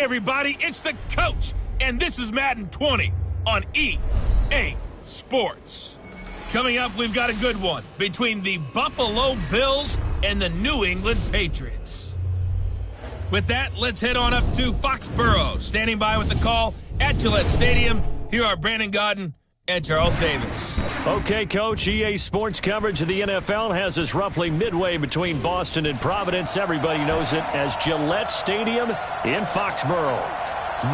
everybody, it's the coach, and this is Madden 20 on EA Sports. Coming up, we've got a good one between the Buffalo Bills and the New England Patriots. With that, let's head on up to Foxborough. Standing by with the call at Gillette Stadium, here are Brandon Gaudin and Charles Davis. Okay, Coach, EA Sports coverage of the NFL has us roughly midway between Boston and Providence. Everybody knows it as Gillette Stadium in Foxborough.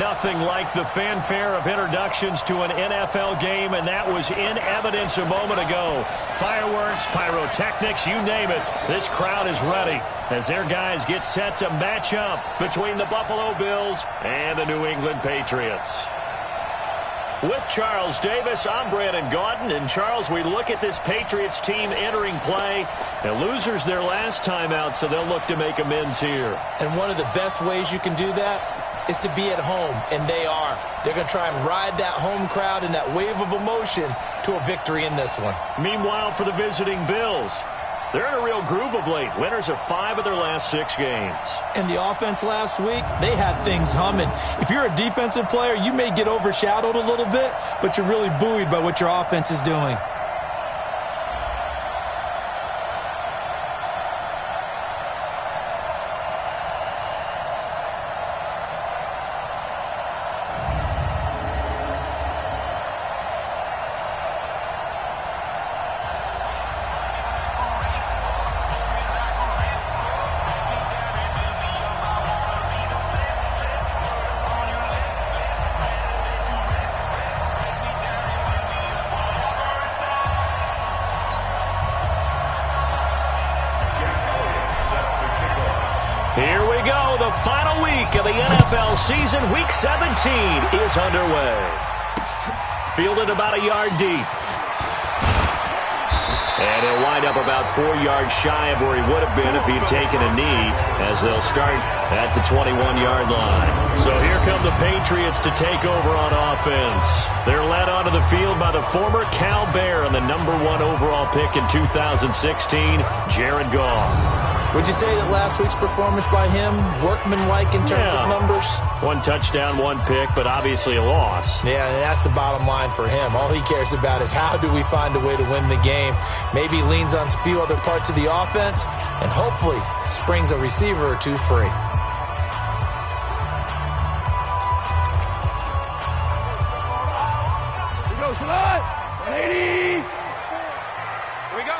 Nothing like the fanfare of introductions to an NFL game, and that was in evidence a moment ago. Fireworks, pyrotechnics, you name it. This crowd is ready as their guys get set to match up between the Buffalo Bills and the New England Patriots. With Charles Davis, I'm Brandon Gaudin. And, Charles, we look at this Patriots team entering play. And losers their last time out, so they'll look to make amends here. And one of the best ways you can do that is to be at home, and they are. They're going to try and ride that home crowd and that wave of emotion to a victory in this one. Meanwhile, for the visiting Bills, they're in a real groove of late. Winners of 5 of their last 6 games. And the offense last week, they had things humming. If you're a defensive player, you may get overshadowed a little bit, but you're really buoyed by what your offense is doing. Here we go. The final week of the NFL season. Week 17 is underway. Fielded about a yard deep. And he'll wind up about 4 yards shy of where he would have been if he'd taken a knee, as they'll start at the 21-yard line. So here come the Patriots to take over on offense. They're led onto the field by the former Cal Bear and the #1 overall pick in 2016, Jared Goff. Would you say that last week's performance by him, workmanlike in terms of numbers? 1 touchdown, 1 pick, but obviously a loss. Yeah, and that's the bottom line for him. All he cares about is how do we find a way to win the game. Maybe he leans on a few other parts of the offense, and hopefully springs a receiver or 2 free. Here goes Flood. 180. Here we go.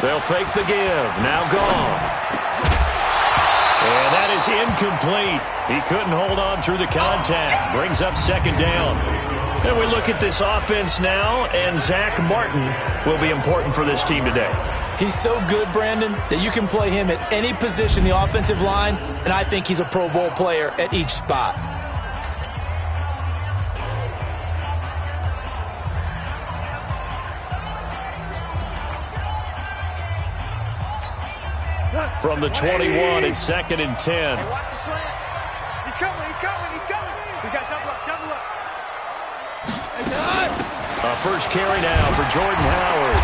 They'll fake the give. Now Goff. And that is incomplete. He couldn't hold on through the contact. Brings up 2nd down. And we look at this offense now, and Zach Martin will be important for this team today. He's so good, Brandon, that you can play him at any position in the offensive line, and I think he's a Pro Bowl player at each spot. From the 21, it's 2nd and 10. Hey, watch the slant. He's coming. We got double up. A first carry now for Jordan Howard.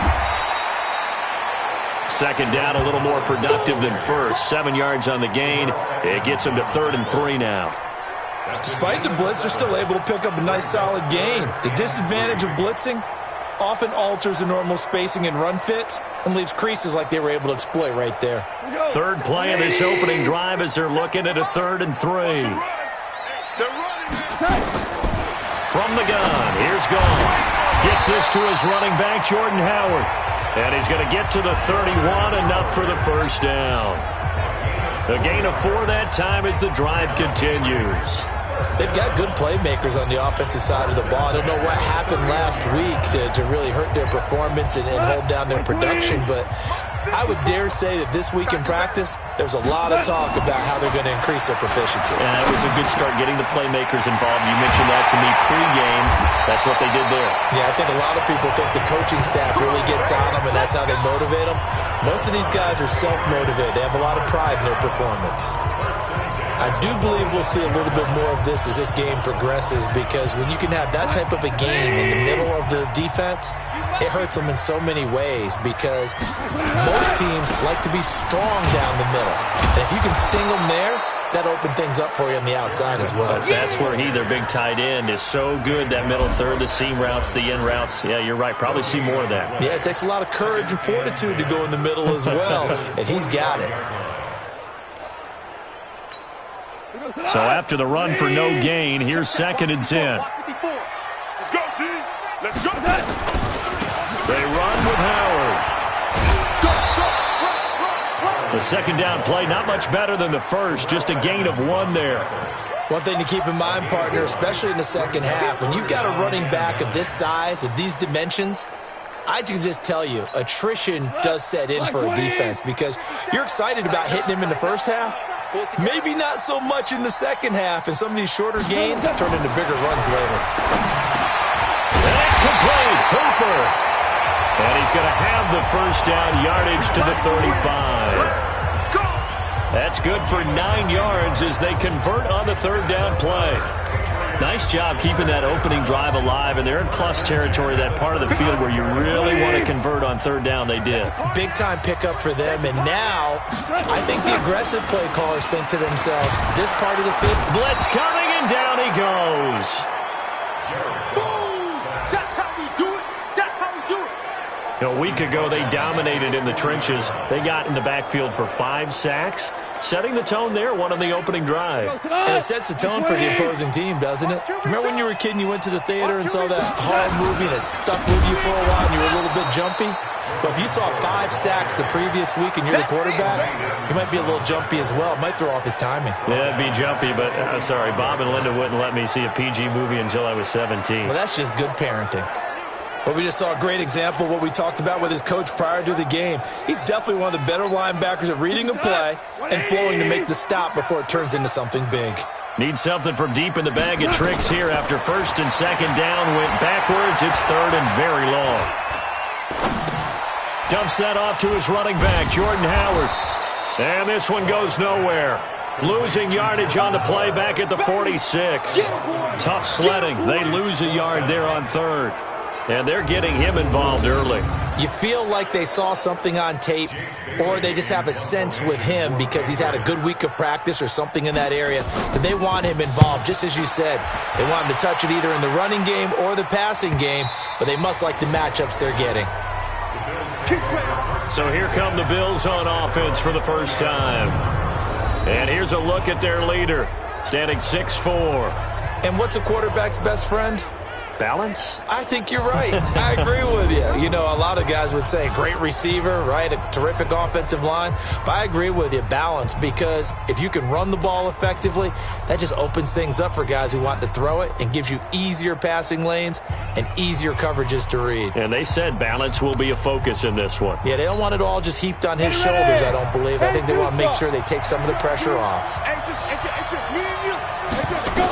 2nd down, a little more productive than first. 7 yards on the gain. It gets him to 3rd and 3 now. Despite the blitz, they're still able to pick up a nice, solid gain. The disadvantage of blitzing often alters the normal spacing and run fits and leaves creases like they were able to exploit right there. 3rd play of this opening drive as they're looking at a 3rd and 3. From the gun, here's Goff. Gets this to his running back, Jordan Howard. And he's going to get to the 31, enough for the 1st down. A gain of 4 that time as the drive continues. They've got good playmakers on the offensive side of the ball. I don't know what happened last week to really hurt their performance and hold down their production, but I would dare say that this week in practice, there's a lot of talk about how they're going to increase their proficiency. And it was a good start getting the playmakers involved. You mentioned that to me pre-game. That's what they did there. Yeah, I think a lot of people think the coaching staff really gets on them, and that's how they motivate them. Most of these guys are self-motivated. They have a lot of pride in their performance. I do believe we'll see a little bit more of this as this game progresses, because when you can have that type of a game in the middle of the defense, it hurts them in so many ways, because most teams like to be strong down the middle. And if you can sting them there, that opens things up for you on the outside as well. But that's where their big tight end, is so good, that middle third, the seam routes, the in routes. Yeah, you're right. Probably see more of that. Yeah, it takes a lot of courage and fortitude to go in the middle as well, and he's got it. So after the run for no gain, here's 2nd and 10. Let's go, team. Let's go. They run with Howard. The second down play, not much better than the first, just a gain of 1 there. One thing to keep in mind, partner, especially in the second half, when you've got a running back of this size, of these dimensions, I can just tell you, attrition does set in for a defense, because you're excited about hitting him in the first half. Maybe not so much in the second half, and some of these shorter gains turn into bigger runs later. That's complete. Hooper. And he's going to have the first down, yardage to the 35. That's good for 9 yards as they convert on the third down play. Nice job keeping that opening drive alive, and they're in plus territory, that part of the field where you really want to convert on third down. They did. Big-time pickup for them, and now I think the aggressive play callers think to themselves, this part of the field. Blitz coming, and down he goes. A week ago, they dominated in the trenches. They got in the backfield for 5 sacks, setting the tone there, one on the opening drive. And it sets the tone for the opposing team, doesn't it? Remember when you were a kid and you went to the theater and saw that horror movie and it stuck with you for a while and you were a little bit jumpy? But if you saw 5 sacks the previous week and you're the quarterback, you might be a little jumpy as well. It might throw off his timing. Yeah, it'd be jumpy, but sorry, Bob and Linda wouldn't let me see a PG movie until I was 17. Well, that's just good parenting. But we just saw a great example of what we talked about with his coach prior to the game. He's definitely one of the better linebackers at reading a play and flowing to make the stop before it turns into something big. Need something from deep in the bag of tricks here after 1st and 2nd down. Went backwards. It's 3rd and very long. Dumps that off to his running back, Jordan Howard. And this one goes nowhere. Losing yardage on the play back at the 46. Tough sledding. They lose a yard there on 3rd. And they're getting him involved early. You feel like they saw something on tape, or they just have a sense with him because he's had a good week of practice or something in that area, that they want him involved, just as you said. They want him to touch it either in the running game or the passing game, but they must like the matchups they're getting. So here come the Bills on offense for the first time. And here's a look at their leader, standing 6'4". And what's a quarterback's best friend? Balance? I think you're right. I agree with you. You know, a lot of guys would say great receiver, right? A terrific offensive line. But I agree with you, balance, because if you can run the ball effectively, that just opens things up for guys who want to throw it and gives you easier passing lanes and easier coverages to read. And they said balance will be a focus in this one. Yeah, they don't want it all just heaped on his shoulders, I don't believe. I think they want to make sure they take some of the pressure off. It's just me and you. It's just go.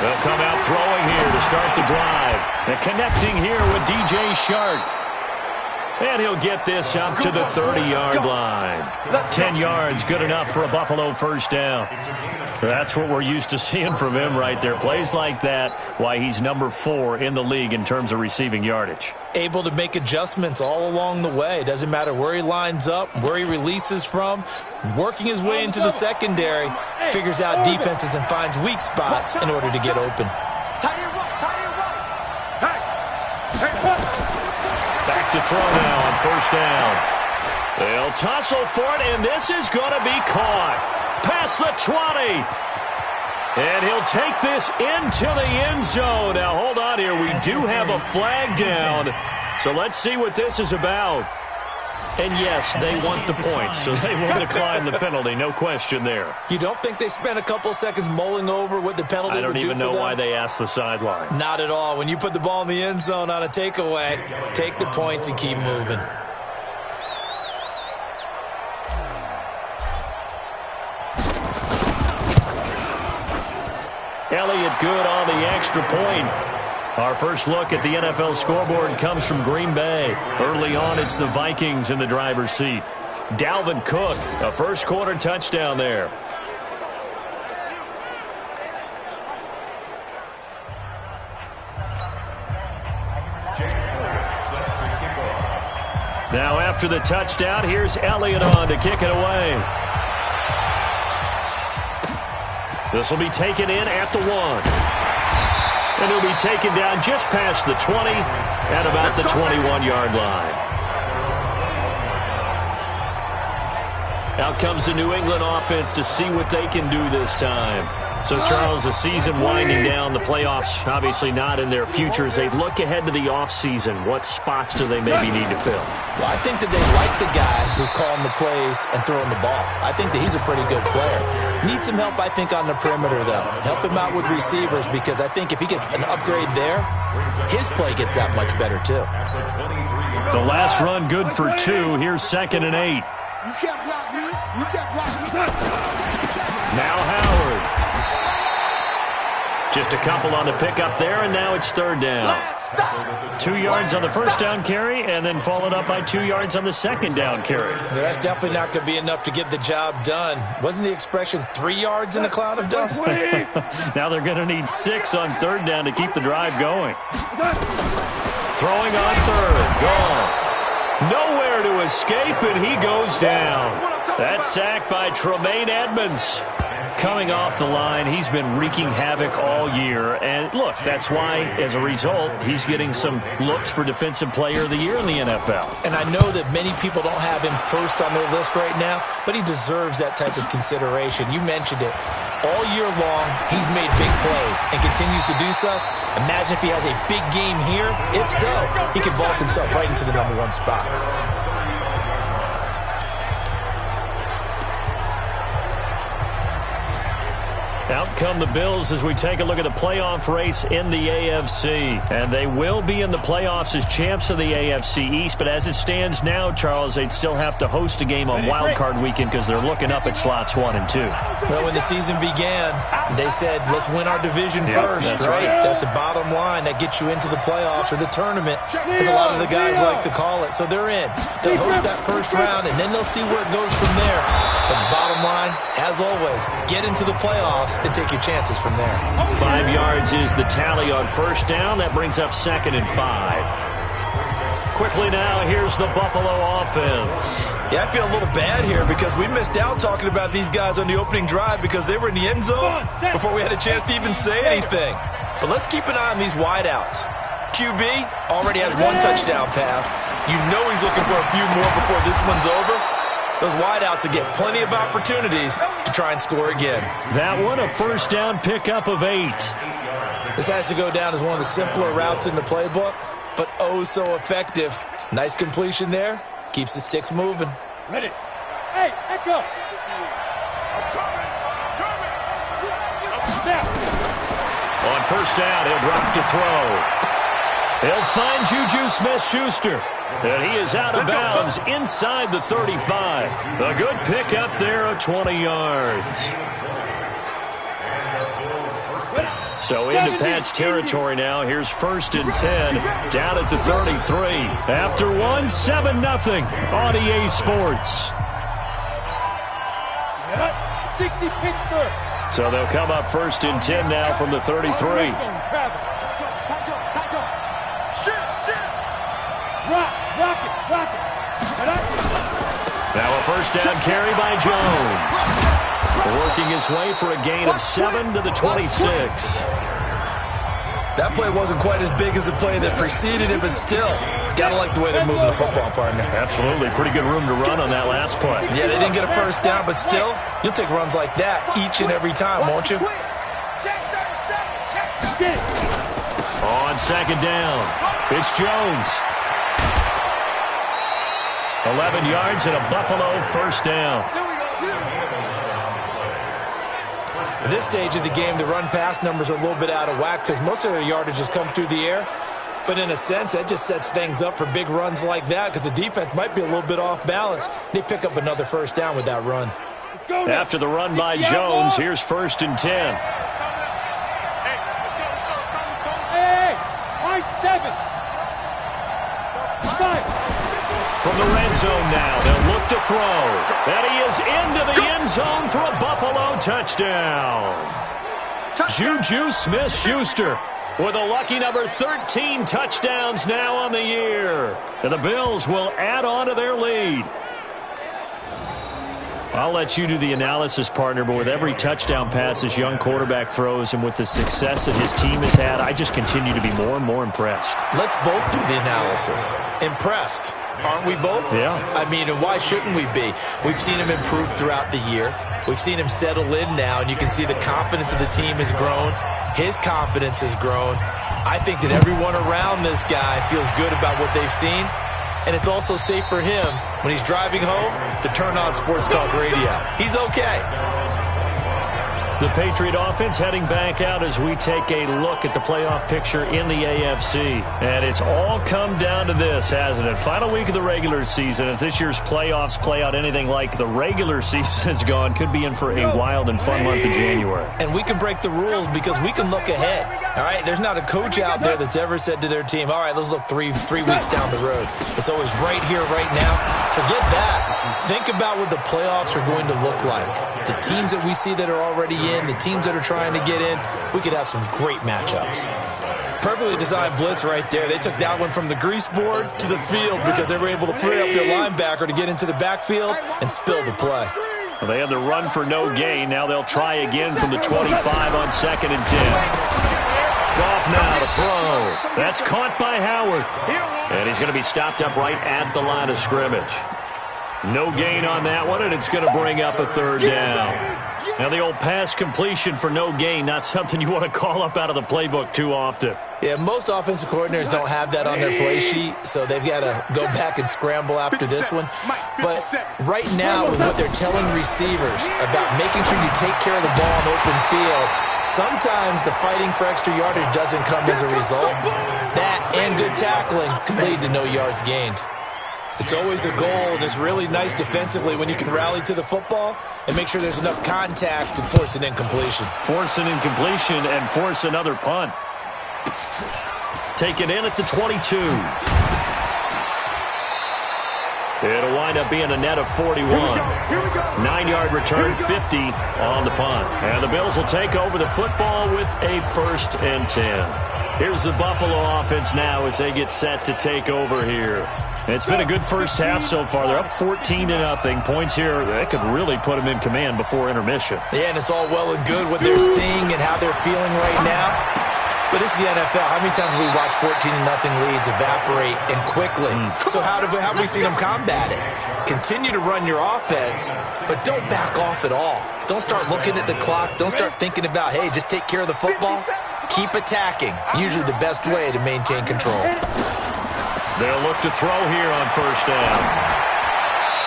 They'll come out throwing here to start the drive. And connecting here with DJ Shark. And he'll get this up to the 30-yard line. 10 yards, good enough for a Buffalo first down. That's what we're used to seeing from him right there. Plays like that, why he's number 4 in the league in terms of receiving yardage. Able to make adjustments all along the way. Doesn't matter where he lines up, where he releases from. Working his way into the secondary, figures out defenses and finds weak spots in order to get open. Back to throw now on first down. They'll tussle for it, and this is going to be caught. Past the 20. And he'll take this into the end zone. Now, hold on here. We do have a flag down. So let's see what this is about. And, yes, they want the points, so they will decline the penalty. No question there. You don't think they spent a couple seconds mulling over what the penalty would do for them? I don't even know why they asked the sideline. Not at all. When you put the ball in the end zone on a takeaway, take the points and keep moving. Elliott good on the extra point. Our first look at the NFL scoreboard comes from Green Bay. Early on, it's the Vikings in the driver's seat. Dalvin Cook, a first-quarter touchdown there. Now after the touchdown, here's Elliott on to kick it away. This will be taken in at the 1. And he'll be taken down just past the 20 at about the 21-yard line. Out comes the New England offense to see what they can do this time. So, Charles, the season winding down, the playoffs obviously not in their future. As they look ahead to the offseason, what spots do they maybe need to fill? Well, I think that they like the guy who's calling the plays and throwing the ball. I think that he's a pretty good player. Needs some help, I think, on the perimeter, though. Help him out with receivers, because I think if he gets an upgrade there, his play gets that much better, too. The last run good for 2. Here's 2nd and 8. You can't block me. You can't block me. Now Howard. Just a couple on the pickup there, and now it's 3rd down. 2 yards on the first down carry, and then followed up by 2 yards on the second down carry. Yeah, that's definitely not going to be enough to get the job done. Wasn't the expression 3 yards in a cloud of dust? Now they're going to need 6 on 3rd down to keep the drive going. Throwing on 3rd. Goff. Nowhere to escape, and he goes down. That's sacked by Tremaine Edmonds. Coming off the line, he's been wreaking havoc all year. And, look, that's why, as a result, he's getting some looks for Defensive Player of the Year in the NFL. And I know that many people don't have him first on their list right now, but he deserves that type of consideration. You mentioned it. All year long, he's made big plays and continues to do so. Imagine if he has a big game here. If so, he can vault himself right into the #1 spot. Out come the Bills as we take a look at the playoff race in the AFC. And they will be in the playoffs as champs of the AFC East. But as it stands now, Charles, they'd still have to host a game on Wild Card Weekend because they're looking up at slots 1 and 2. Well, when the season began, they said, let's win our division first, that's right? That's the bottom line that gets you into the playoffs or the tournament, as a lot of the guys like to call it. So they're in. They'll host that first round, and then they'll see where it goes from there. But the bottom line, as always, get into the playoffs and take your chances from there. 5 yards is the tally on first down. That brings up 2nd and 5. Quickly now, here's the Buffalo offense. Yeah, I feel a little bad here because we missed out talking about these guys on the opening drive because they were in the end zone before we had a chance to even say anything. But let's keep an eye on these wideouts. QB already has 1 touchdown pass. You know he's looking for a few more before this one's over. Those wideouts will get plenty of opportunities to try and score again. That one, a first down pickup of 8. This has to go down as one of the simpler routes in the playbook, but oh so effective. Nice completion there. Keeps the sticks moving. Ready. Hey, echo. On first down, he'll drop to throw. He'll find Juju Smith-Schuster. And he is out of bounds inside the 35. A good pickup there of 20 yards. So into Pat's territory now. Here's 1st and 10 down at the 33. After 1, 7-0 on EA Sports. 60 Pittsburgh. So they'll come up 1st and 10 now from the 33. Now a first down carry by Jones. Working his way for a gain of 7 to the 26. That play wasn't quite as big as the play that preceded it, but still, gotta like the way they're moving the football, partner. Absolutely. Pretty good room to run on that last play. Yeah, they didn't get a first down, but still, you'll take runs like that each and every time, won't you? On 2nd down, it's Jones. 11 yards and a Buffalo first down. At this stage of the game, the run-pass numbers are a little bit out of whack because most of their yardage has come through the air. But in a sense, that just sets things up for big runs like that because the defense might be a little bit off balance. They pick up another first down with that run. After the run by Jones, here's 1st and 10. Hey, my 7. 5. From the red zone now, they'll look to throw. And he is into the end zone for a Buffalo touchdown. Juju Smith-Schuster with a lucky number 13 touchdowns now on the year. And the Bills will add on to their lead. I'll let you do the analysis, partner, but with every touchdown pass this young quarterback throws and with the success that his team has had, I just continue to be more and more impressed. Let's both do the analysis. Impressed. Aren't we both? Yeah. I mean, and why shouldn't we be? We've seen him improve throughout the year. We've seen him settle in now, and you can see the confidence of the team has grown. His confidence has grown. I think that everyone around this guy feels good about what they've seen, and it's also safe for him when he's driving home to turn on Sports Talk Radio. He's okay. The Patriot offense heading back out as we take a look at the playoff picture in the AFC. And it's all come down to this, hasn't it? Final week of the regular season. If this year's playoffs play out anything like the regular season has gone, could be in for a wild and fun month of January. And we can break the rules because we can look ahead. All right, there's not a coach out there that's ever said to their team, all right, let's look three weeks down the road. It's always right here, right now. Forget that. Think about what the playoffs are going to look like. The teams that we see that are already in, the teams that are trying to get in, we could have some great matchups. Perfectly designed blitz right there. They took that one from the grease board to the field because they were able to free up their linebacker to get into the backfield and spill the play. Well, they had the run for no gain. Now they'll try again from the 25 on 2nd and 10. Goff now to throw. That's caught by Howard. And he's going to be stopped up right at the line of scrimmage. No gain on that one, and it's going to bring up a 3rd down. Now the old pass completion for no gain, not something you want to call up out of the playbook too often. Yeah, most offensive coordinators don't have that on their play sheet, so they've got to go back and scramble after this one. But right now, with what they're telling receivers about making sure you take care of the ball in open field, sometimes the fighting for extra yardage doesn't come as a result. That and good tackling can lead to no yards gained. It's always a goal, and it's really nice defensively when you can rally to the football and make sure there's enough contact to force an incompletion. Force an incompletion and force another punt. Take it in at the 22. It'll wind up being a net of 41. 9-yard return, 50 on the punt. And the Bills will take over the football with a 1st and 10. Here's the Buffalo offense now as they get set to take over here. It's been a good first half so far. They're up 14-0. Points here, that could really put them in command before intermission. Yeah, and it's all well and good what they're seeing and how they're feeling right now. But this is the NFL. How many times have we watched 14-0 leads evaporate and quickly? So how have we seen them combat it? Continue to run your offense, but don't back off at all. Don't start looking at the clock. Don't start thinking about, hey, just take care of the football. Keep attacking. Usually the best way to maintain control. They'll look to throw here on 1st down.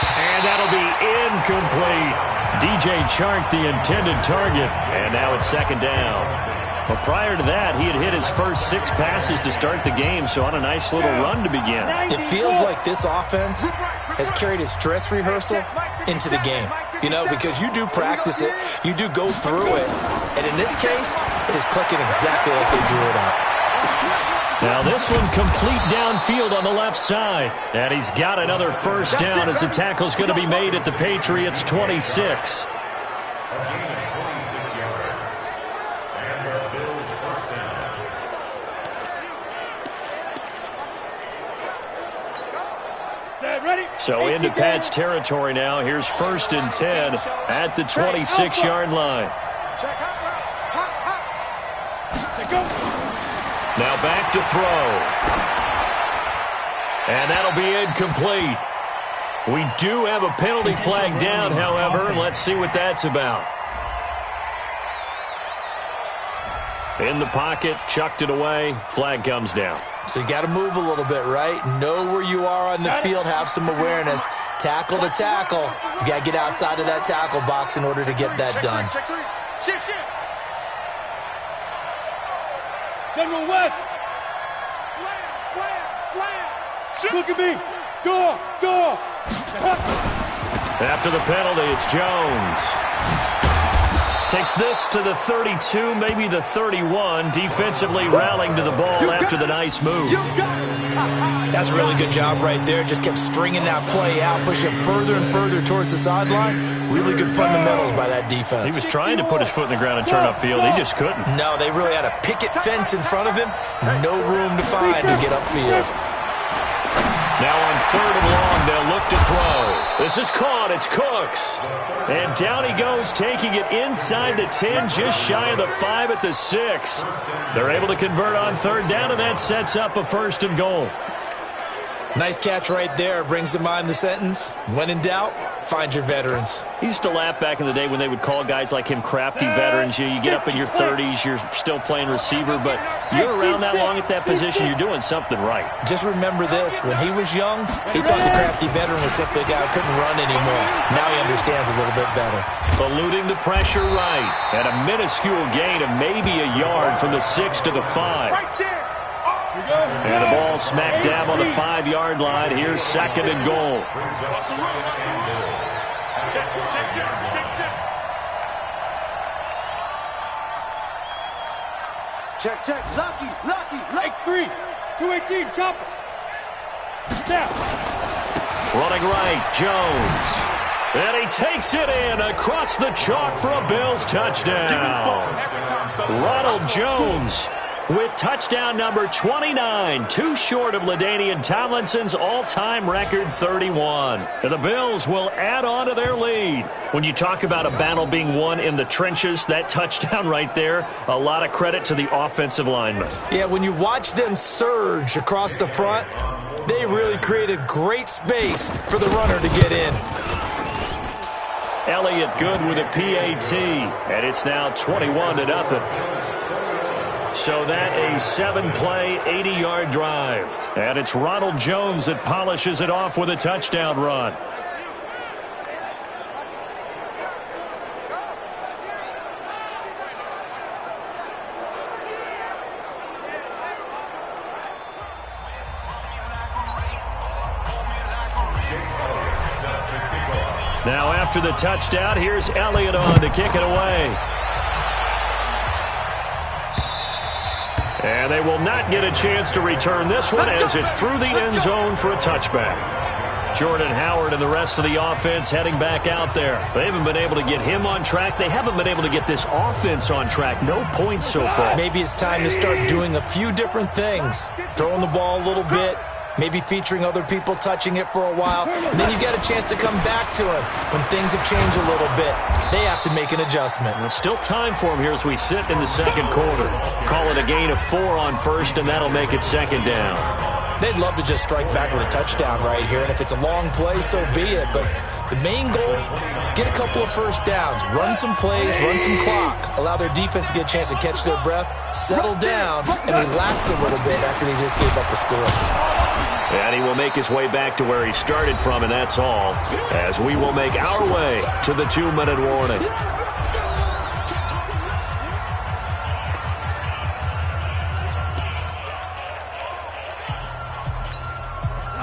And that'll be incomplete. DJ Chark, the intended target. And now it's 2nd down. Well, prior to that, he had hit his first 6 passes to start the game, so on a nice little run to begin. It feels like this offense has carried its dress rehearsal into the game. You know, because you do practice it, you do go through it, and in this case, it is clicking exactly like they drew it up. Now this one complete downfield on the left side. And he's got another 1st down as the tackle's going to be made at the Patriots' 26. So into Pat's territory now. Here's 1st and 10 at the 26-yard line. Now back to throw. And that'll be incomplete. We do have a penalty flag down, however. Let's see what that's about. In the pocket, chucked it away. Flag comes down. So you got to move a little bit, right? Know where you are on the field. Have some awareness. Tackle to tackle. You got to get outside of that tackle box in order to get that done. Shift. General West. Slam. Look at me. Go. After the penalty, it's Jones. Takes this to the 32, maybe the 31. Defensively rallying to the ball after the nice move. That's a really good job right there. Just kept stringing that play out, pushing him further and further towards the sideline. Really good fundamentals by that defense. He was trying to put his foot in the ground and turn upfield. He just couldn't. No, they really had a picket fence in front of him. No room to find to get upfield. Now on 3rd and long, they'll look to throw. This is caught. It's Cooks. And down he goes, taking it inside the 10, just shy of the 5 at the 6. They're able to convert on 3rd down, and that sets up a 1st and goal. Nice catch right there. Brings to mind the sentence, when in doubt, find your veterans. He used to laugh back in the day when they would call guys like him crafty veterans. You get up in your 30s, you're still playing receiver, but you're around that long at that position, you're doing something right. Just remember this. When he was young, he thought the crafty veteran was simply a guy who couldn't run anymore. Now he understands a little bit better. Eluding the pressure right. At a minuscule gain of maybe a yard from the 6 to the 5. And the ball smack dab on the 5-yard line. Here's 2nd and goal. Check. Lucky. X3. 218. Chopper. Step. Running right, Jones. And he takes it in across the chalk for a Bills touchdown. Ronald Jones with touchdown number 29, too short of LaDainian Tomlinson's all-time record 31. And the Bills will add on to their lead. When you talk about a battle being won in the trenches, that touchdown right there, a lot of credit to the offensive linemen. Yeah, when you watch them surge across the front, they really created great space for the runner to get in. Elliott good with a PAT, and it's now 21-0. So that a 7-play, 80-yard drive. And it's Ronald Jones that polishes it off with a touchdown run. Now after the touchdown, here's Elliott on to kick it away. And they will not get a chance to return this one as it's through the end zone for a touchback. Jordan Howard and the rest of the offense heading back out there. They haven't been able to get him on track. They haven't been able to get this offense on track. No points so far. Maybe it's time to start doing a few different things. Throwing the ball a little bit. Maybe featuring other people touching it for a while. And then you get a chance to come back to him when things have changed a little bit. They have to make an adjustment. There's still time for him here as we sit in the 2nd quarter. Call it a gain of 4 on 1st, and that'll make it 2nd down. They'd love to just strike back with a touchdown right here, and if it's a long play, so be it. But the main goal, get a couple of 1st downs, run some plays, run some clock, allow their defense to get a chance to catch their breath, settle down, and relax a little bit after they just gave up a score. And he will make his way back to where he started from, and that's all, as we will make our way to the 2-minute warning.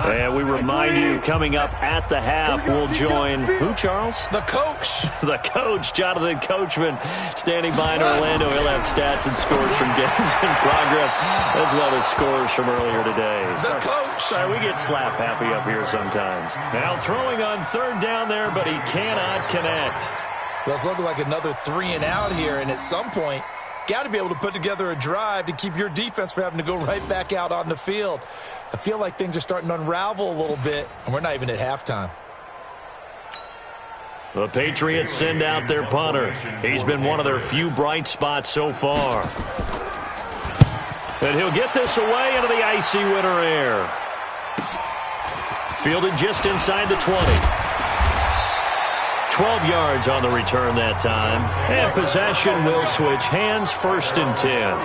And we remind you, coming up at the half, we'll join who, Charles? The coach. The coach, Jonathan Coachman, standing by in Orlando. He'll have stats and scores from games in progress, as well as scores from earlier today. The coach. Sorry, we get slap happy up here sometimes. Now throwing on 3rd down there, but he cannot connect. Well, it's looking like another 3 and out here, and at some point, got to be able to put together a drive to keep your defense from having to go right back out on the field. I feel like things are starting to unravel a little bit, and we're not even at halftime. The Patriots send out their punter. He's been one of their few bright spots so far. And he'll get this away into the icy winter air. Fielded just inside the 20. 12 yards on the return that time. And possession will switch hands, 1st and 10.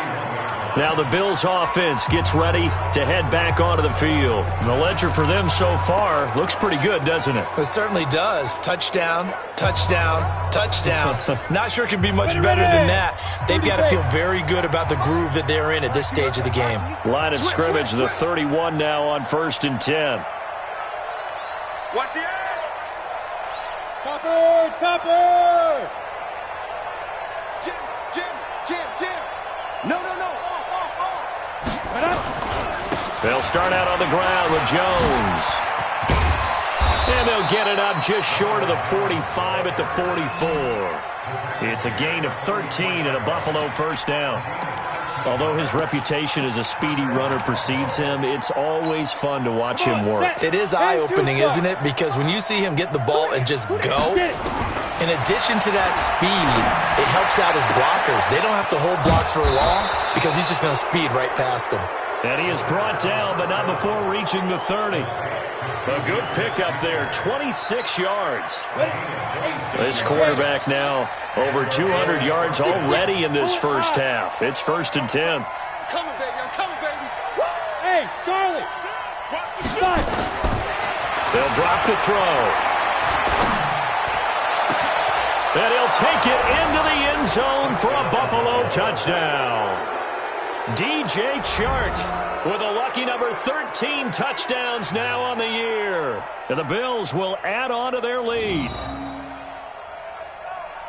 Now the Bills offense gets ready to head back onto the field. And the ledger for them so far looks pretty good, doesn't it? It certainly does. Touchdown, touchdown, touchdown. Not sure it can be much better than that. They've got to feel very good about the groove that they're in at this stage of the game. Line of scrimmage, the 31 now on 1st and 10. Watch the end. Topper. Jim. No. They'll start out on the ground with Jones. And they'll get it up just short of the 45 at the 44. It's a gain of 13 and a Buffalo 1st down. Although his reputation as a speedy runner precedes him, it's always fun to watch him work. It is eye-opening, isn't it? Because when you see him get the ball and just go, in addition to that speed, it helps out his blockers. They don't have to hold blocks for long because he's just going to speed right past them. And he is brought down, but not before reaching the 30. A good pickup there, 26 yards. This quarterback now over 200 yards already in this first half. It's 1st and 10. I'm coming, baby. I'm coming, baby. Hey, Charlie. They'll drop the throw. And he'll take it into the end zone for a Buffalo touchdown. DJ Chark with a lucky number 13 touchdowns now on the year. And the Bills will add on to their lead.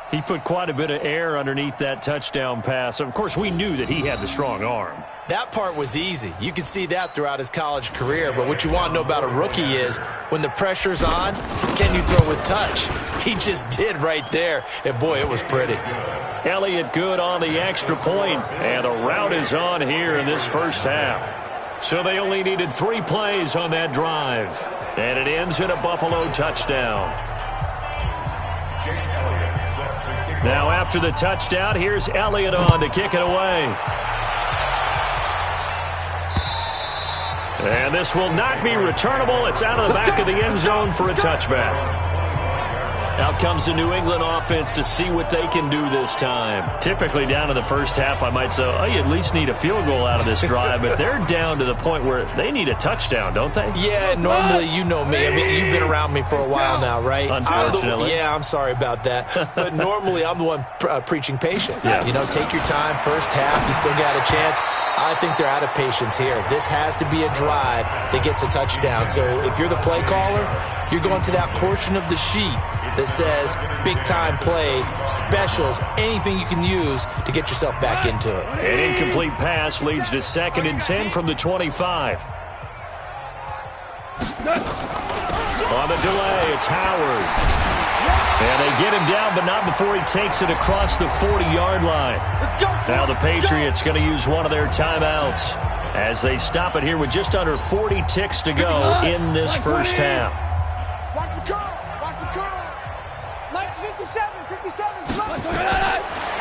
He put quite a bit of air underneath that touchdown pass. Of course, we knew that he had the strong arm. That part was easy. You could see that throughout his college career. But what you want to know about a rookie is when the pressure's on, can you throw with touch? He just did right there. And, boy, it was pretty. Elliott good on the extra point. And the route is on here in this first half. So they only needed 3 plays on that drive. And it ends in a Buffalo touchdown. Now after the touchdown, here's Elliott on to kick it away. And this will not be returnable. It's out of the back of the end zone for a touchback. Out comes the New England offense to see what they can do this time. Typically down in the first half, I might say, oh, you at least need a field goal out of this drive. But they're down to the point where they need a touchdown, don't they? Yeah, normally, you know me. I mean, you've been around me for a while now, right? Unfortunately. I'm sorry about that. But normally, I'm the one preaching patience. Yeah. You know, take your time. First half, you still got a chance. I think they're out of patience here. This has to be a drive that gets a touchdown. So if you're the play caller, you're going to that portion of the sheet that says big-time plays, specials, anything you can use to get yourself back into it. An incomplete pass leads to 2nd and 10 from the 25. On the delay, it's Howard. And they get him down, but not before he takes it across the 40-yard line. Now the Patriots going to use one of their timeouts as they stop it here with just under 40 ticks to go in this first half. Watch the curl. Watch the curl. Lights 57.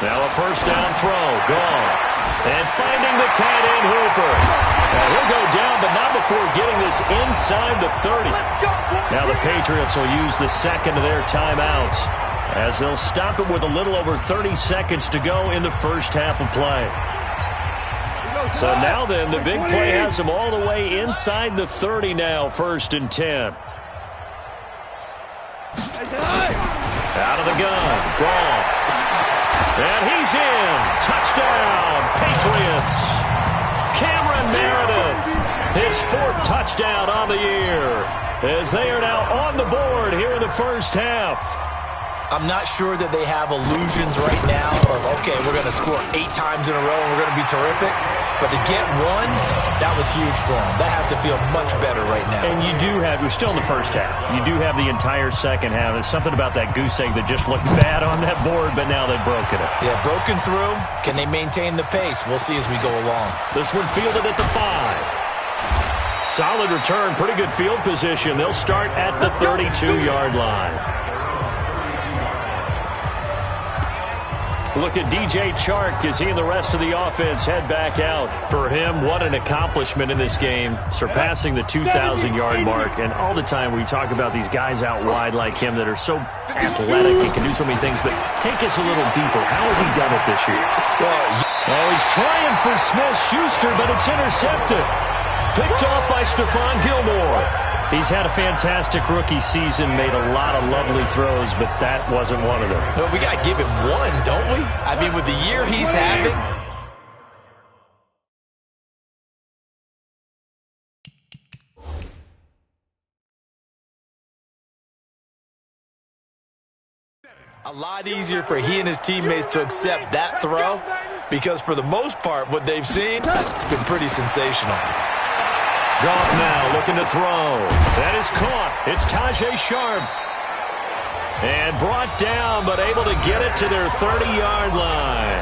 Now a first down throw, gone. And finding the tight end Hooper. And he'll go down, but not before getting this inside the 30. Now the Patriots will use the second of their timeouts as they'll stop it with a little over 30 seconds to go in the first half of play. So now then, the big play has them all the way inside the 30 now, 1st and 10. Out of the gun, Goff. And he's in. Touchdown, Patriots. Cameron Meredith, his 4th touchdown on the year, as they are now on the board here in the first half. I'm not sure that they have illusions right now of, okay, we're going to score 8 times in a row and we're going to be terrific. But to get one, that was huge for them. That has to feel much better right now. And you do have, we're still in the first half. You do have the entire second half. There's something about that goose egg that just looked bad on that board, but now they've broken it. Yeah, broken through. Can they maintain the pace? We'll see as we go along. This one fielded at the 5. Solid return, pretty good field position. They'll start at the 32-yard line. Look at DJ Chark as he and the rest of the offense head back out. For him, what an accomplishment in this game, surpassing the 2,000-yard mark. And all the time we talk about these guys out wide like him that are so athletic and can do so many things. But take us a little deeper. How has he done it this year? Well, he's trying for Smith-Schuster, but it's intercepted. Picked off by Stephon Gilmore. He's had a fantastic rookie season, made a lot of lovely throws, but that wasn't one of them. Well, we got to give him one, don't we? I mean, with the year he's having. A lot easier for he and his teammates to accept that throw because for the most part, what they've seen, it's been pretty sensational. Goff now looking to throw. That is caught. It's Tajay Sharp. And brought down, but able to get it to their 30-yard line.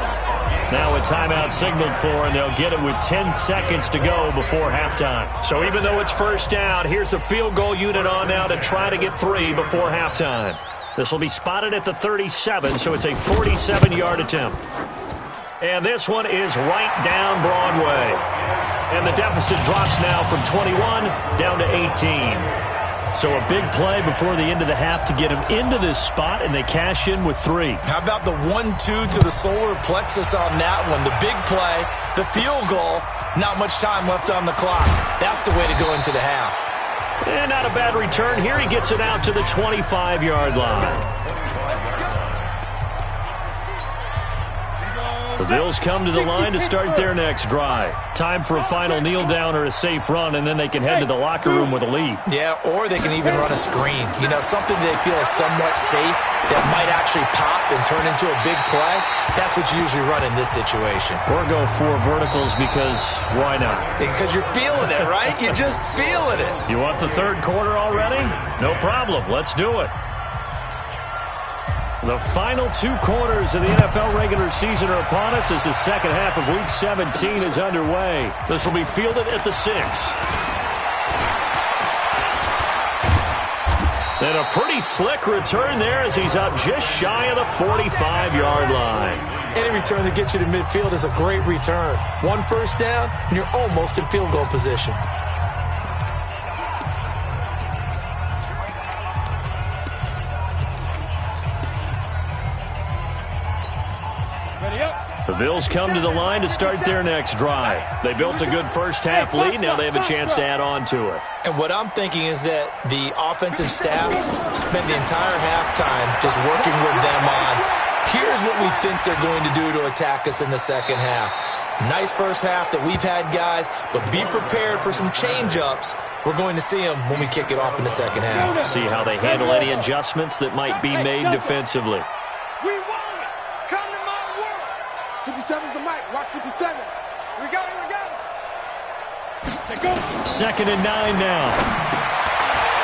Now a timeout signaled for, and they'll get it with 10 seconds to go before halftime. So even though it's first down, here's the field goal unit on now to try to get 3 before halftime. This will be spotted at the 37, so it's a 47-yard attempt. And this one is right down Broadway. And the deficit drops now from 21 down to 18. So a big play before the end of the half to get him into this spot, and they cash in with 3. How about the 1-2 to the solar plexus on that one? The big play, the field goal, not much time left on the clock. That's the way to go into the half. And not a bad return here. He gets it out to the 25-yard line. The Bills come to the line to start their next drive. Time for a final kneel down or a safe run, and then they can head to the locker room with a lead. Yeah, or they can even run a screen. You know, something they feel is somewhat safe that might actually pop and turn into a big play. That's what you usually run in this situation. Or go 4 verticals because why not? Because you're feeling it, right? You're just feeling it. You want the third quarter already? No problem. Let's do it. The final 2 quarters of the NFL regular season are upon us as the second half of Week 17 is underway. This will be fielded at the 6. And a pretty slick return there as he's up just shy of the 45-yard line. Any return that gets you to midfield is a great return. 1 first down, and you're almost in field goal position. The Bills come to the line to start their next drive. They built a good first-half lead. Now they have a chance to add on to it. And what I'm thinking is that the offensive staff spent the entire halftime just working with them on, here's what we think they're going to do to attack us in the second half. Nice first half that we've had, guys, but be prepared for some change-ups. We're going to see them when we kick it off in the second half. See how they handle any adjustments that might be made defensively. 57's the mic. Watch 57. We got it. Second and 9 now.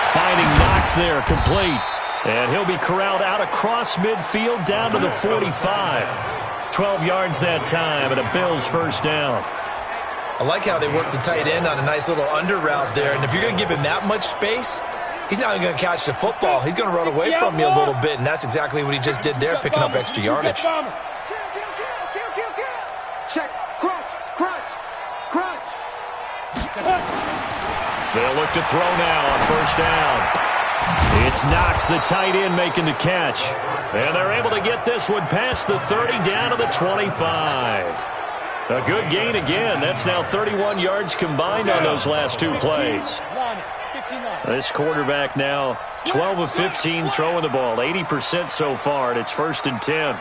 Finding Knox there, complete. And he'll be corralled out across midfield down to the 45. 12 yards that time, and a Bills first down. I like how they work the tight end on a nice little under route there. And if you're going to give him that much space, he's not even going to catch the football. He's going to run away from you a little bit, and that's exactly what he just did there, picking up extra yardage. Check. Crunch. They'll look to throw now on first down. It's Knox, the tight end, making the catch. And they're able to get this one past the 30 down to the 25. A good gain again. That's now 31 yards combined on those last 2 plays. This quarterback now 12 of 15 throwing the ball, 80% so far, and it's 1st and 10.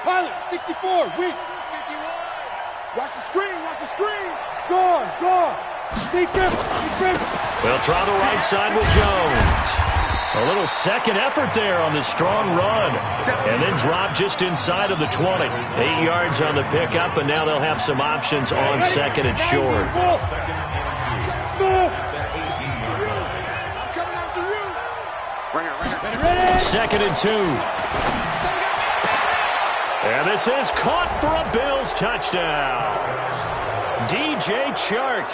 Pilot, 64, weak. 51. Watch the screen. Gone. Deep grip. They'll try the right side with Jones. A little second effort there on the strong run. And then drop just inside of the 20. 8 yards on the pickup, and now they'll have some options on second and short. I'm coming after you. Ready. 2nd and 2. And this is caught for a Bills touchdown. DJ Chark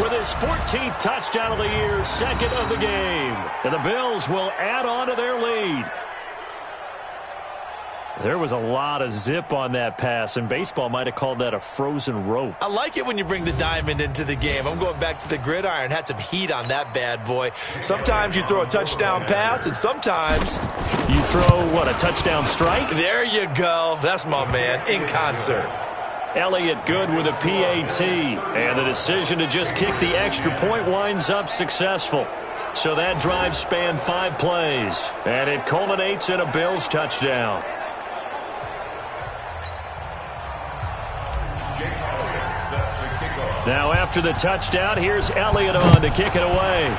with his 14th touchdown of the year, 2nd of the game. And the Bills will add on to their lead. There was a lot of zip on that pass, and baseball might have called that a frozen rope. I like it when you bring the diamond into the game. I'm going back to the gridiron. Had some heat on that bad boy. Sometimes you throw a touchdown pass, and sometimes you throw, what, a touchdown strike? There you go. That's my man, in concert. Elliott good with a PAT, and the decision to just kick the extra point winds up successful. So that drive spanned 5 plays, and it culminates in a Bills touchdown. Now after the touchdown, here's Elliott on to kick it away.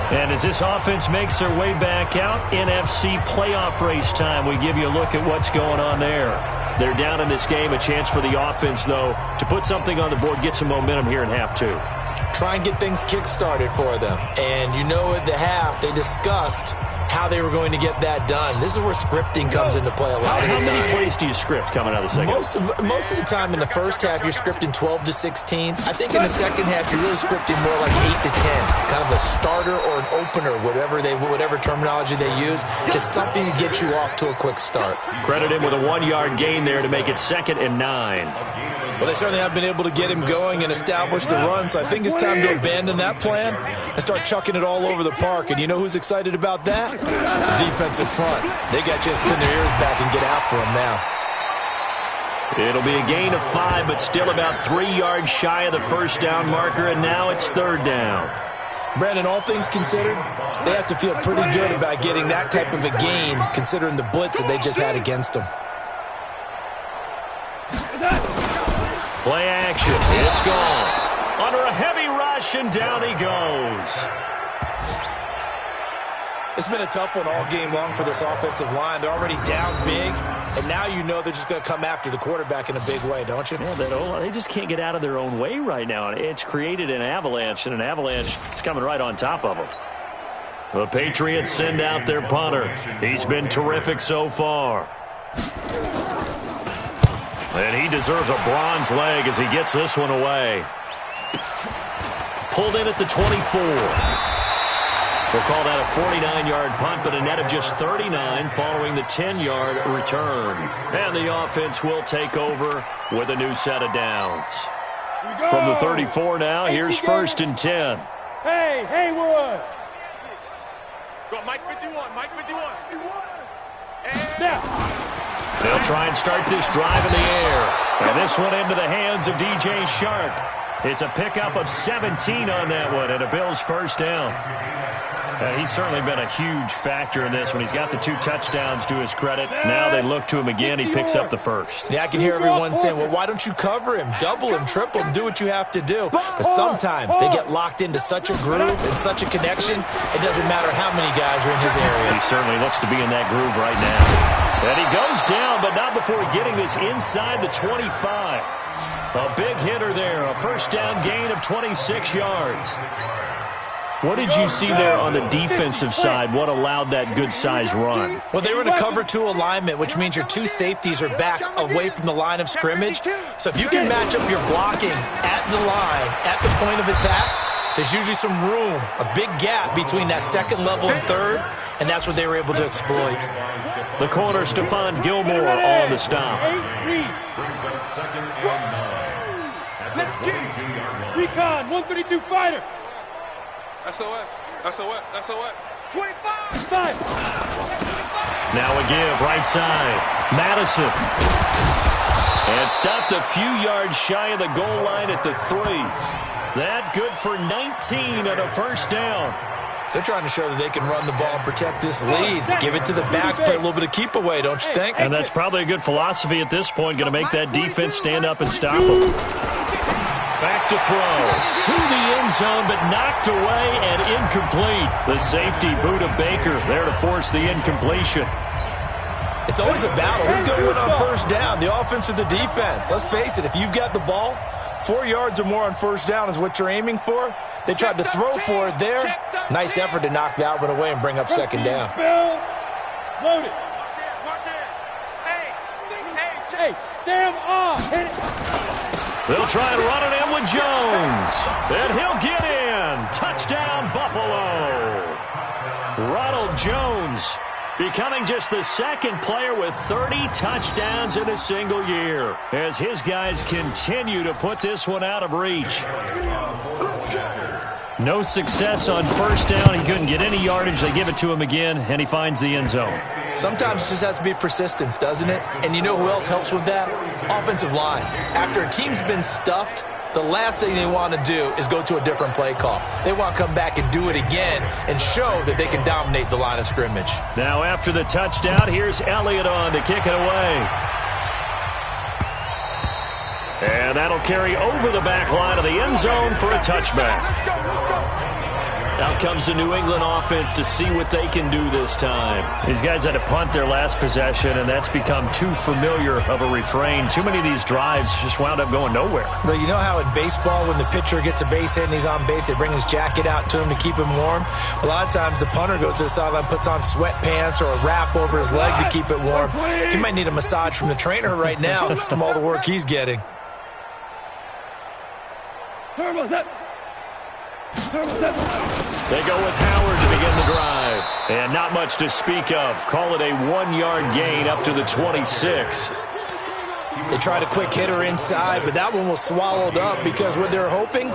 And as this offense makes their way back out, NFC playoff race time, we give you a look at what's going on there. They're down in this game. A chance for the offense, though, to put something on the board, get some momentum here in half two. Try and get things kick-started for them. And you know at the half, they discussed how they were going to get that done. This is where scripting comes into play a lot of the time. How many plays do you script coming out of the second? Most of the time in the first half, you're scripting 12 to 16. I think in the second half, you're really scripting more like 8 to 10. Kind of a starter or an opener, whatever terminology they use. Just something to get you off to a quick start. Credit him with a 1-yard gain there to make it 2nd and 9. Well, they certainly have been able to get him going and establish the run, so I think it's time to abandon that plan and start chucking it all over the park. And you know who's excited about that? The defensive front. They got to just pin their ears back and get after him now. It'll be a gain of 5, but still about 3 yards shy of the first down marker, and now it's 3rd down. Brandon, all things considered, they have to feel pretty good about getting that type of a gain, considering the blitz that they just had against them. Play action. It's gone. Under a heavy rush, and down he goes. It's been a tough one all game long for this offensive line. They're already down big, and now you know they're just going to come after the quarterback in a big way, don't you? Yeah, they just can't get out of their own way right now. It's created an avalanche, and an avalanche is coming right on top of them. The Patriots send out their punter. He's been terrific so far. And he deserves a bronze leg as he gets this one away. Pulled in at the 24. We'll call that a 49-yard punt, but a net of just 39 following the 10-yard return. And the offense will take over with a new set of downs. From the 34 now, here's 1st and 10. Hey, Haywood! Go, Mike 51, Mike 51. Snap! They'll try and start this drive in the air. And this one into the hands of DJ Shark. It's a pickup of 17 on that one and a Bills first down. He's certainly been a huge factor in this when he's got the 2 touchdowns to his credit. Now they look to him again. He picks up the first. Yeah, I can hear everyone saying, well, why don't you cover him, double him, triple him, do what you have to do. But sometimes they get locked into such a groove and such a connection, it doesn't matter how many guys are in his area. He certainly looks to be in that groove right now. And he goes down, but not before getting this inside the 25. A big hitter there, a first down gain of 26 yards. What did you see there on the defensive side? What allowed that good-sized run? Well, they were in a cover 2 alignment, which means your 2 safeties are back away from the line of scrimmage. So if you can match up your blocking at the line, at the point of attack, there's usually some room, a big gap between that second level and third, and that's what they were able to exploit. The corner, Stephon Gilmore, on the stop. Let's get it. Recon, 132 fighter. SOS, SOS, SOS. 25. Now a give, right side. Madison. And stopped a few yards shy of the goal line at the 3. That good for 19 and a first down. They're trying to show that they can run the ball and protect this lead. Give it to the backs, play a little bit of keep away, don't you think? And that's probably a good philosophy at this point, going to make that defense stand up and stop them. Back to throw. To the end zone, but knocked away and incomplete. The safety, Buda Baker, there to force the incompletion. It's always a battle. Who's going to win on first down, the offense or the defense? Let's face it, if you've got the ball, 4 yards or more on first down is what you're aiming for. They tried to throw for it there. Nice effort to knock that one away and bring up second down. Loaded. Hey, Sam off. Hit it. They'll try and run it in with Jones. And he'll get in. Touchdown, Buffalo. Ronald Jones becoming just the second player with 30 touchdowns in a single year as his guys continue to put this one out of reach. No success on first down. He couldn't get any yardage. They give it to him again, and he finds the end zone. Sometimes it just has to be persistence, doesn't it? And you know who else helps with that? Offensive line. After a team's been stuffed, the last thing they want to do is go to a different play call. They want to come back and do it again and show that they can dominate the line of scrimmage. Now after the touchdown, here's Elliott on to kick it away. And that'll carry over the back line of the end zone for a touchback. Out comes the New England offense to see what they can do this time. These guys had to punt their last possession, and that's become too familiar of a refrain. Too many of these drives just wound up going nowhere. Well, you know how in baseball when the pitcher gets a base hit and he's on base, they bring his jacket out to him to keep him warm? A lot of times the punter goes to the sideline, puts on sweatpants or a wrap over his leg to keep it warm. He might need a massage from the trainer right now from all the work he's getting. They go with Howard to begin the drive. And not much to speak of. Call it a 1-yard gain up to the 26. They tried a quick hitter inside, but that one was swallowed up because what they're hoping,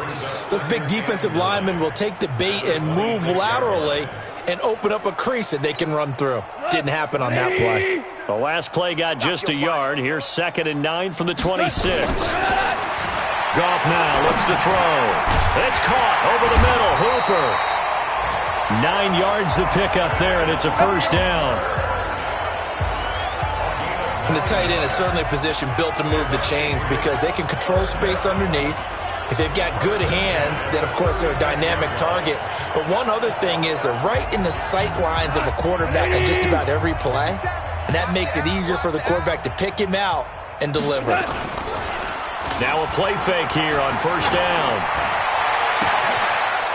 those big defensive linemen will take the bait and move laterally and open up a crease that they can run through. Didn't happen on that play. The last play got just a yard. Here's 2nd and 9 from the 26. Goff now looks to throw. It's caught over the middle. Hooper. 9 yards to pick up there, and it's a first down. And the tight end is certainly a position built to move the chains because they can control space underneath. If they've got good hands, then, of course, they're a dynamic target. But one other thing is they're right in the sight lines of a quarterback on just about every play, and that makes it easier for the quarterback to pick him out and deliver. Now a play fake here on first down.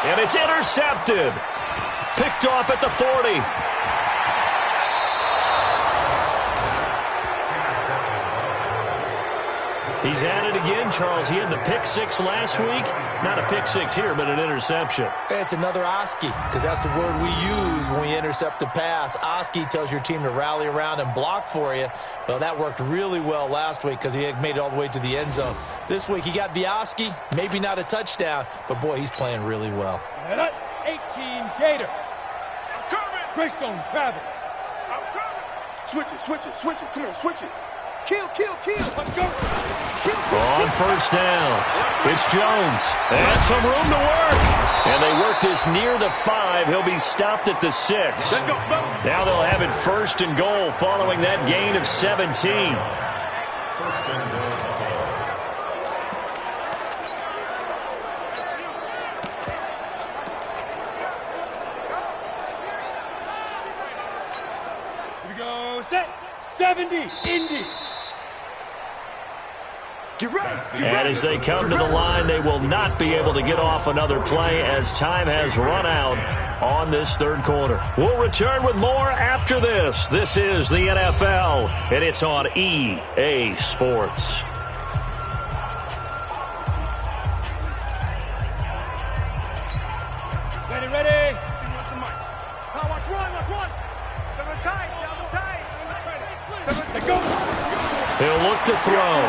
And it's intercepted. Picked off at the 40. He's at it again, Charles. He had the pick 6 last week. Not a pick 6 here, but an interception. It's another Oski, because that's the word we use when we intercept a pass. Oski tells your team to rally around and block for you. Well, that worked really well last week because he had made it all the way to the end zone. This week he got the Oski, maybe not a touchdown, but boy, he's playing really well. 18 Gator. Greystone travel. Switch it, switch it, switch it. Come on, switch it. Kill. Let's go. On first down, it's Jones. And some room to work. And they work this near the 5. He'll be stopped at the 6. Let's go. Now they'll have it 1st and goal following that gain of 17. Here we go. Set. 70. Indy. Get right. And as they come to the line, they will not be able to get off another play as time has run out on this 3rd quarter. We'll return with more after this. This is the NFL, and it's on EA Sports. Ready. Watch one. Down the tight. Go. He'll look to throw.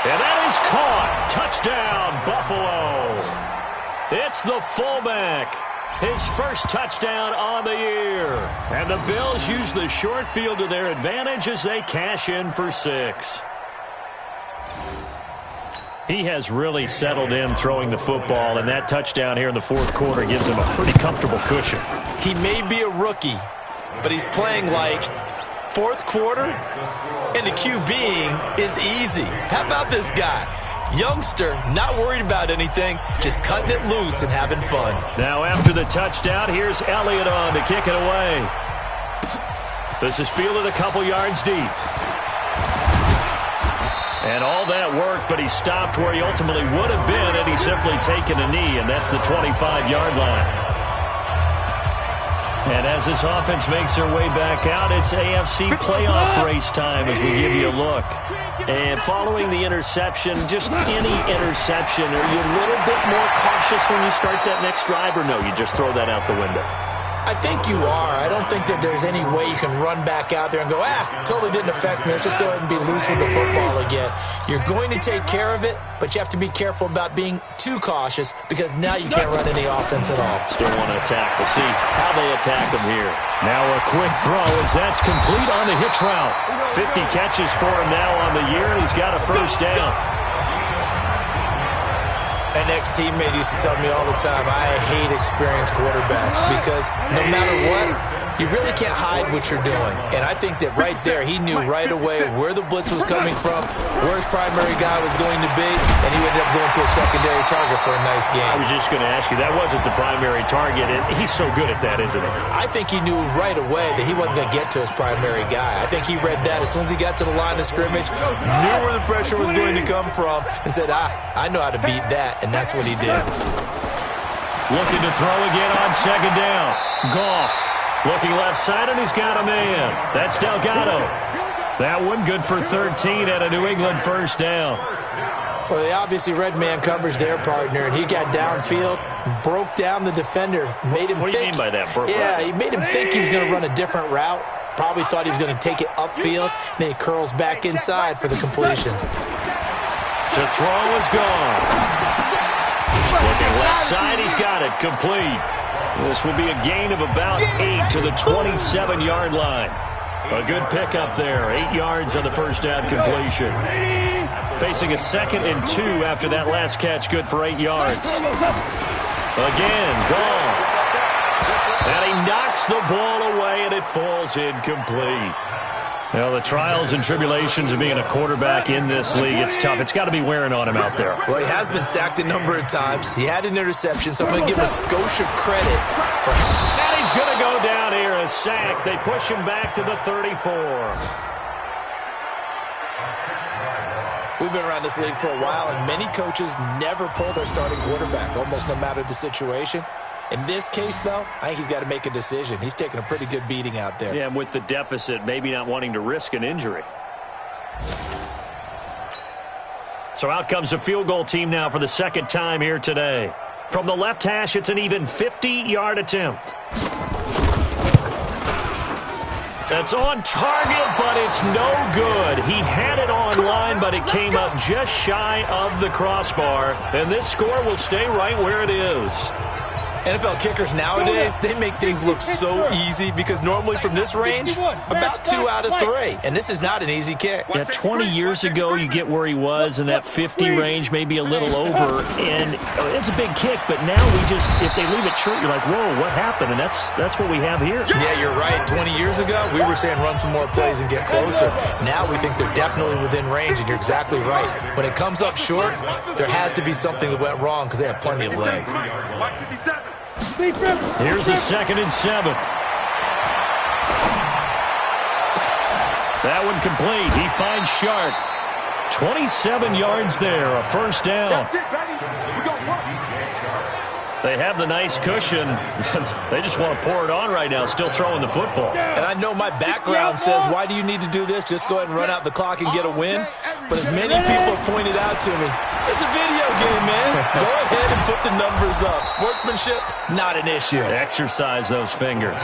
And that is caught. Touchdown, Buffalo. It's the fullback. His first touchdown on the year. And the Bills use the short field to their advantage as they cash in for 6. He has really settled in throwing the football, and that touchdown here in the 4th quarter gives him a pretty comfortable cushion. He may be a rookie, but he's playing like 4th quarter, and the QBing is easy. How about this guy? Youngster, not worried about anything, just cutting it loose and having fun. Now after the touchdown, here's Elliott on to kick it away. This is fielded a couple yards deep. And all that work, but he stopped where he ultimately would have been had he simply taken a knee, and that's the 25-yard line. And as this offense makes their way back out, it's AFC playoff race time as we give you a look. And following the interception, just any interception, are you a little bit more cautious when you start that next drive, or no, you just throw that out the window? I think you are. I don't think that there's any way you can run back out there and go, totally didn't affect me. Let's just go ahead and be loose with the football again. You're going to take care of it, but you have to be careful about being too cautious because now you can't run any offense at all. Still want to attack. We'll see how they attack him here. Now a quick throw as that's complete on the hitch route. 50 catches for him now on the year, and he's got a first down. An ex-teammate used to tell me all the time, I hate experienced quarterbacks because no matter what, You really can't hide what you're doing. And I think that right there, he knew right away where the blitz was coming from, where his primary guy was going to be, and he ended up going to a secondary target for a nice game. I was just going to ask you, that wasn't the primary target. He's so good at that, isn't he? I think he knew right away that he wasn't going to get to his primary guy. I think he read that as soon as he got to the line of scrimmage, knew where the pressure was going to come from, and said, I know how to beat that, and that's what he did. Looking to throw again on second down. Goff looking left side, and he's got a man. That's Delgado. That one good for 13 at a New England first down. Well, they obviously read man coverage their partner, and he got downfield, broke down the defender, made him think. What do you mean by that? He made him think he was going to run a different route. Probably thought he was going to take it upfield. Then he curls back inside for the completion. To throw is gone. Looking left side, he's got it. Complete. This will be a gain of about 8 to the 27-yard line. A good pickup there. 8 yards on the first down completion. Facing a 2nd and 2 after that last catch. Good for 8 yards. Again, Goff. And he knocks the ball away, and it falls incomplete. Well, the trials and tribulations of being a quarterback in this league, it's tough. It's got to be wearing on him out there. Well, he has been sacked a number of times. He had an interception, so I'm going to give him a skosh of credit. And he's going to go down here, a sack. They push him back to the 34. We've been around this league for a while, and many coaches never pull their starting quarterback, almost no matter the situation. In this case, though, I think he's got to make a decision. He's taking a pretty good beating out there. Yeah, and with the deficit, maybe not wanting to risk an injury. So out comes a field goal team now for the second time here today. From the left hash, it's an even 50-yard attempt. That's on target, but it's no good. He had it on line, but it came up just shy of the crossbar. And this score will stay right where it is. NFL kickers nowadays, they make things look so easy because normally from this range, about 2 out of 3. And this is not an easy kick. Yeah, 20 years ago, you get where he was in that 50 range, maybe a little over. And it's a big kick, but now if they leave it short, you're like, whoa, what happened? And that's what we have here. Yeah, you're right. 20 years ago, we were saying run some more plays and get closer. Now we think they're definitely within range, and you're exactly right. When it comes up short, there has to be something that went wrong because they have plenty of leg. Here's a 2nd and 7. That one complete. He finds Shark. 27 yards there, a first down. They have the nice cushion. They just want to pour it on right now, still throwing the football. And I know my background says, why do you need to do this? Just go ahead and run out the clock and get a win. But as many people have pointed out to me, it's a video game, man. Go ahead and put the numbers up. Sportsmanship, not an issue. Exercise those fingers.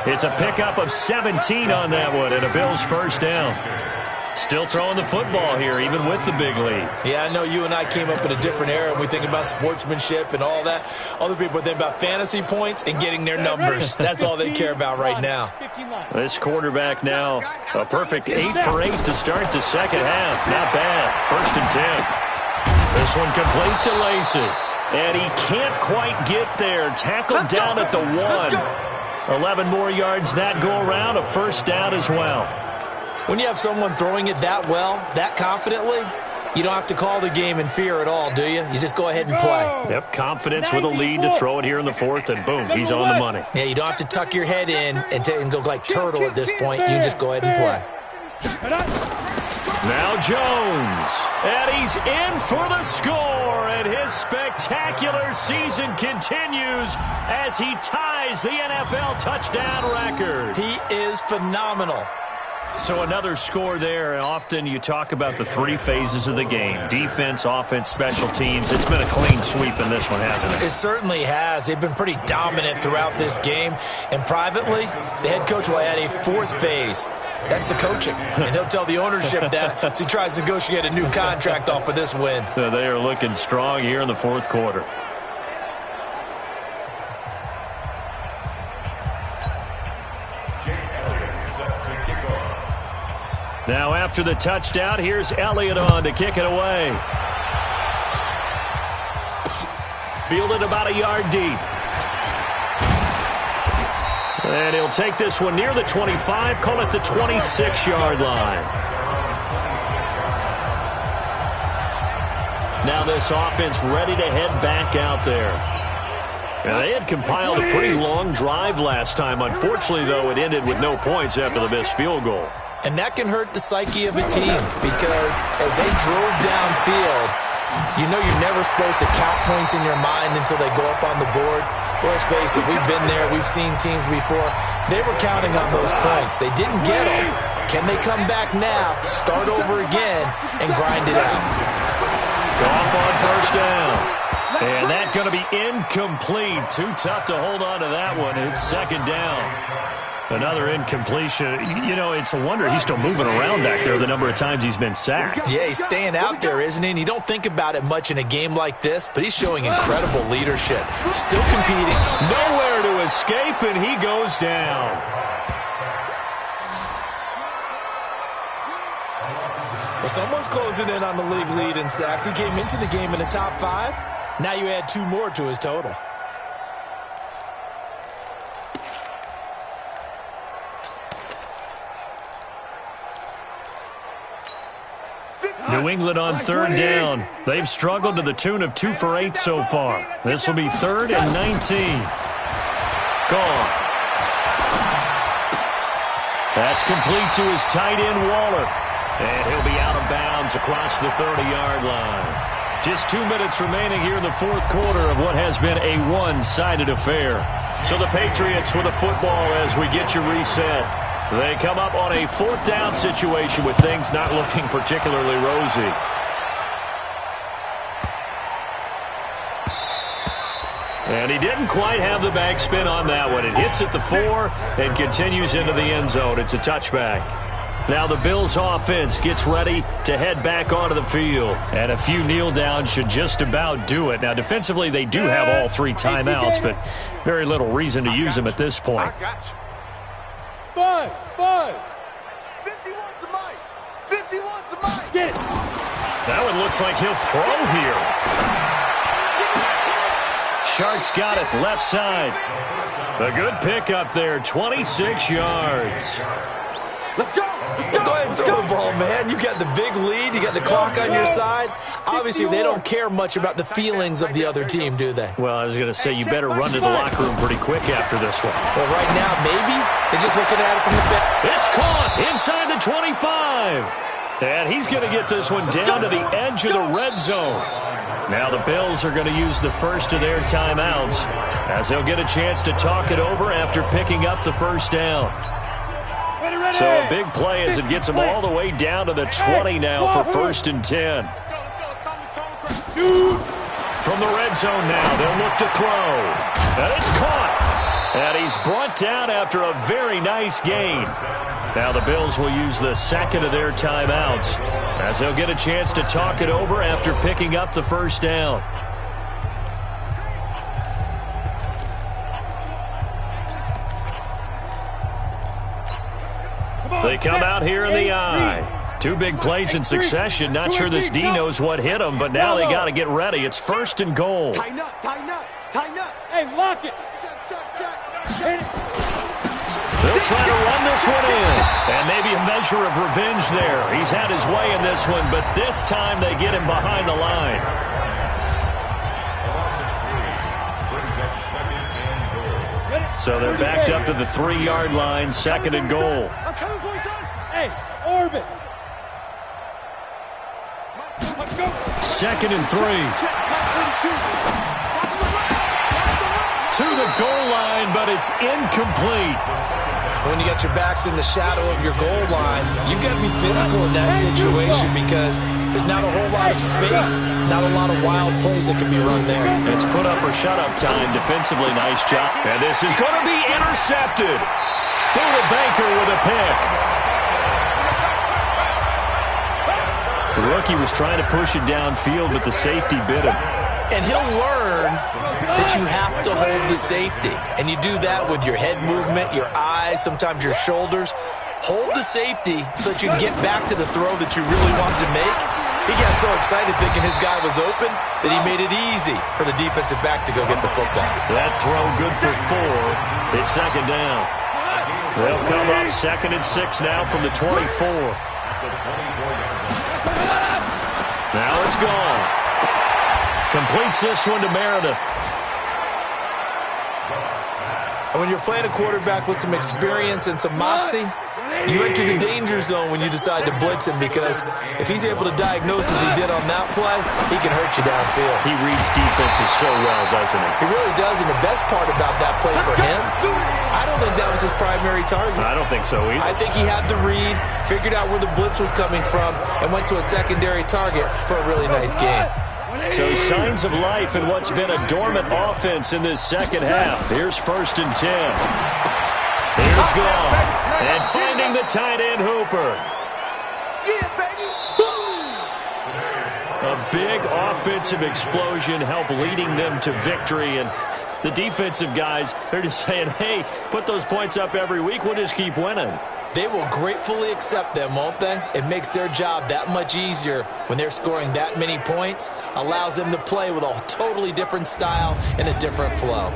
It's a pickup of 17 on that one and a Bills first down. Still throwing the football here, even with the big lead. Yeah, I know you and I came up in a different era, and we think about sportsmanship and all that. Other people think about fantasy points and getting their numbers. That's all they care about right now. This quarterback now, a perfect 8 for 8 to start the second half. Not bad. 1st and 10. This one complete to Lacey. And he can't quite get there. Tackled down at the 1. 11 more yards that go around. A first down as well. When you have someone throwing it that well, that confidently, you don't have to call the game in fear at all, do you? You just go ahead and play. Yep, confidence with a lead to throw it here in the 4th, and boom, he's on the money. Yeah, you don't have to tuck your head in and go like turtle at this point. You just go ahead and play. Now Jones, and he's in for the score, and his spectacular season continues as he ties the NFL touchdown record. He is phenomenal. So another score there, and often you talk about the 3 phases of the game. Defense, offense, special teams. It's been a clean sweep in this one, hasn't it? It certainly has. They've been pretty dominant throughout this game. And privately, the head coach will add a 4th phase. That's the coaching. And he'll tell the ownership that as he tries to negotiate a new contract off of this win. They are looking strong here in the 4th quarter. Now after the touchdown, here's Elliott on to kick it away. Fielded about a yard deep. And he'll take this one near the 25, call it the 26-yard line. Now this offense ready to head back out there. Now they had compiled a pretty long drive last time. Unfortunately, though, it ended with no points after the missed field goal. And that can hurt the psyche of a team because as they drove downfield, you know you're never supposed to count points in your mind until they go up on the board. But let's face it, we've been there. We've seen teams before. They were counting on those points. They didn't get them. Can they come back now, start over again, and grind it out? Off on first down. And that's going to be incomplete. Too tough to hold on to that one. It's second down. Another incompletion. You know, it's a wonder he's still moving around back there the number of times he's been sacked. Yeah, he's staying out there, isn't he? And you don't think about it much in a game like this, but he's showing incredible leadership. Still competing. Nowhere to escape, and he goes down. Well, someone's closing in on the league lead in sacks. He came into the game in the top 5. Now you add 2 more to his total. New England on third down. They've struggled to the tune of 2 for 8 so far. This will be 3rd and 19. Gone. That's complete to his tight end, Waller. And he'll be out of bounds across the 30-yard line. Just 2 minutes remaining here in the fourth quarter of what has been a one-sided affair. So the Patriots with a football as we get you reset. They come up on a 4th down situation with things not looking particularly rosy. And he didn't quite have the backspin on that one. It hits at the 4 and continues into the end zone. It's a touchback. Now the Bills offense gets ready to head back onto the field. And a few kneel downs should just about do it. Now defensively they do have all 3 timeouts, but very little reason to use them at this point. Buzz! 50 wants the mic! 50 wants the mic! Get it! That one looks like he'll throw here. Sharks got it left side. A good pickup there, 26 yards. Let's go! Go ahead and throw the ball, man. You got the big lead. You got the clock on your side. Obviously, they don't care much about the feelings of the other team, do they? Well, I was going to say, you better run to the locker room pretty quick after this one. Well, right now, maybe. They're just looking at it from the fence. It's caught inside the 25. And he's going to get this one down to the edge of the red zone. Now the Bills are going to use the first of their timeouts as they'll get a chance to talk it over after picking up the first down. So a big play as it gets them all the way down to the 20 now for 1st and 10. From the red zone now, they'll look to throw. And it's caught. And he's brought down after a very nice gain. Now the Bills will use the second of their timeouts as they'll get a chance to talk it over after picking up the first down. They come out here in the eye. 2 big plays in succession. Not sure this D knows what hit them, but now they got to get ready. It's 1st and goal. Tighten up, tighten up, tighten up. Hey, lock it. Check. They'll try to run this one in. And maybe a measure of revenge there. He's had his way in this one, but this time they get him behind the line. So they're backed up to the 3-yard line, 2nd and goal. I'm coming for you, son. Hey, orbit. 2nd and 3. To the goal line, but it's incomplete. When you got your backs in the shadow of your goal line, you've got to be physical in that situation because there's not a whole lot of space, not a lot of wild plays that can be run there. It's put up or shut up time defensively. Nice job. And this is going to be intercepted. Buda Baker with a pick. The rookie was trying to push it downfield, but the safety bit him. And he'll learn that you have to hold the safety. And you do that with your head movement, your eyes, sometimes your shoulders. Hold the safety so that you can get back to the throw that you really want to make. He got so excited thinking his guy was open that he made it easy for the defensive back to go get the football. That throw good for 4. It's second down. They'll come up 2nd and 6 now from the 24. Now it's gone. Completes this one to Meredith. And when you're playing a quarterback with some experience and some moxie, you enter the danger zone when you decide to blitz him, because if he's able to diagnose as he did on that play, he can hurt you downfield. He reads defenses so well, doesn't he? He really does, and the best part about that play for him, I don't think that was his primary target. I don't think so either. I think he had the read, figured out where the blitz was coming from, and went to a secondary target for a really nice game. So signs of life in what's been a dormant offense in this second half. Here's 1st and 10. Here's Gone. And finding the tight end Hooper. A big offensive explosion helped leading them to victory. And the defensive guys, they're just saying, hey, put those points up every week. We'll just keep winning. They will gratefully accept them, won't they? It makes their job that much easier when they're scoring that many points. Allows them to play with a totally different style and a different flow.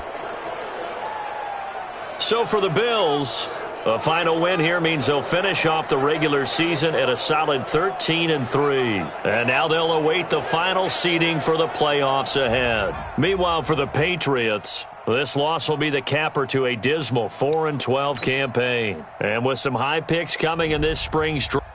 So for the Bills, a final win here means they'll finish off the regular season at a solid 13-3. And now they'll await the final seeding for the playoffs ahead. Meanwhile, for the Patriots, this loss will be the capper to a dismal 4-12 campaign. And with some high picks coming in this spring's draft,